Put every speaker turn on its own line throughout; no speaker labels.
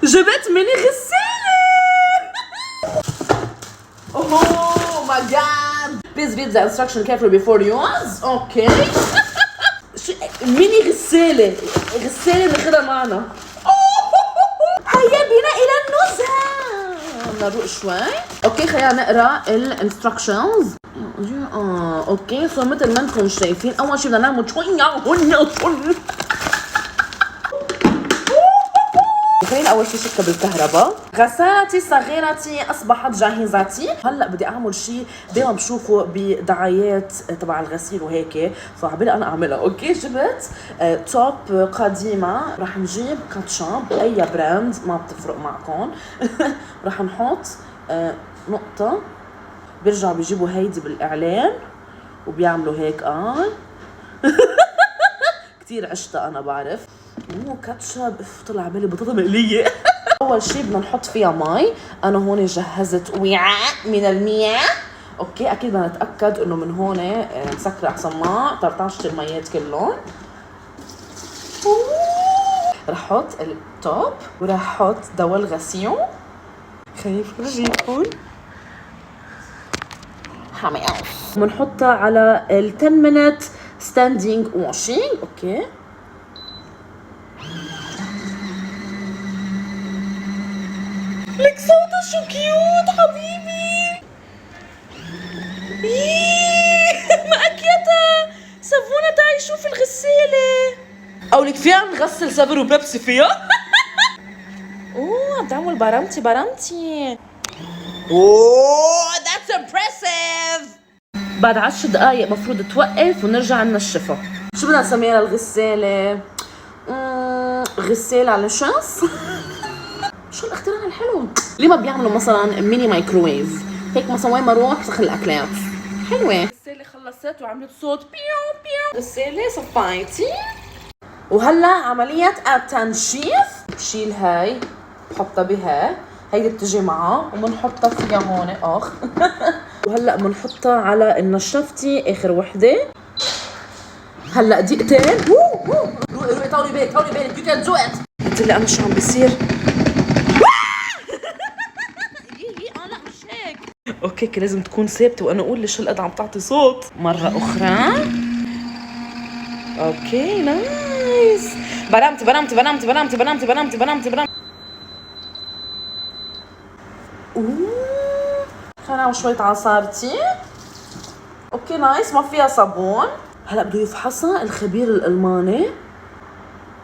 جبت ميني غسالة. اوه ماي جاد. Please read the instruction carefully before use. اوكي. ميني غسالة ناخدها معنا. هيا بنا الى النزهة. نروق شوي. اوكي خلينا نقرا الانستراكشنز. اوكي سو مثل ما انتم شايفين اول شيء بدنا نعمل شوي. خلينا اول شيء شكل بالكهرباء. غسالتي صغيرتي اصبحت جاهزتي. هلا بدي اعمل شيء دائما بشوفه بدعايات تبع الغسيل وهيك، فعبالي انا اعملها. اوكي جبت توب قديمه، رح نجيب كاتشب اي براند ما بتفرق معكم. رح نحط نقطه، بيرجعوا بيجيبوا هيدي بالاعلان وبيعملوا هيك. كتير عشتها انا بعرف. كاتشب طلع بالي بطاطا مقليه. اول شيء بدنا نحط فيها مي. انا هون جهزت وعاء من المياه. اوكي اكيد بدنا نتاكد انه من هون مسكره احسن ما طرطشت الميات كلهم. رح احط التوب ورح احط دواء الغسيل. خليني افرجيكم. بنحطها على ال 10 minute standing washing. اوكي لك صوتها شو كيوت حبيبي. مأكيتها سافونا تعي شوف الغسالة. او لك فيها نغسل سافر وبيبسي فيها. اوه عم تعمل برمتي. اوه that's impressive. بعد 10 دقايق مفروض توقف ونرجع ننشفها. شو بدنا نسميها للغسالة؟ غسالة على شانس. شو الاختراع الحلو؟ ليه ما بيعملوا مثلا ميني مايكروويف هيك مثلا وين ما اروح بسخن الاكلات؟ حلوه. الغسالة خلصت وعملت صوت بيو بيو. الغسالة صفايتي وهلا عملية التنشيف. بشيل هاي بحطها بهاي، هيدي بتجي معها وبنحطها فيها هون. وهلا بنحطها على النشفتي اخر وحده. هلا دقيقتين. روقي طولي بالك يو كان دو ات. قلت لي انا شو عم بيصير. اوكي لازم تكون ثابته وانا اقول ليش هالقد عم تعطي صوت. مره اخرى. اوكي نايس. برمتي. خلينا نعمل شويه عصارتي. اوكي نايس. ما فيها صابون. هلا بده يفحصها الخبير الالماني.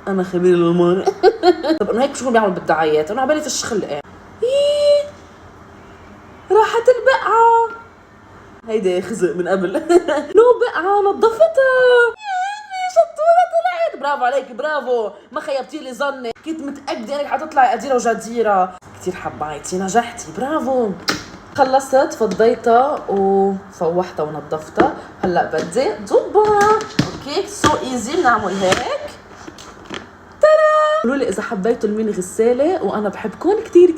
انا خبير الالماني. طب انه هيك شو بيعمل بالدعايات؟ انا عبالي فيش خلق. راحت البقعة. هيدي خزق من قبل. لو بقعة نظفتها. شطورة طلعت. برافو عليك برافو. ما خيبتي لي ظني. كنت متأكدة انك حتطلعي قديرة وجديرة. كتير حبيتي نجحتي برافو. خلصت فضيتها وفوحتها ونظفتها. هلا بدي ضبها. اوكي سو ايزي. بنعمل هيك. ترى قولوا لي اذا حبيتوا الميني غسالة وانا بحبكم كتير.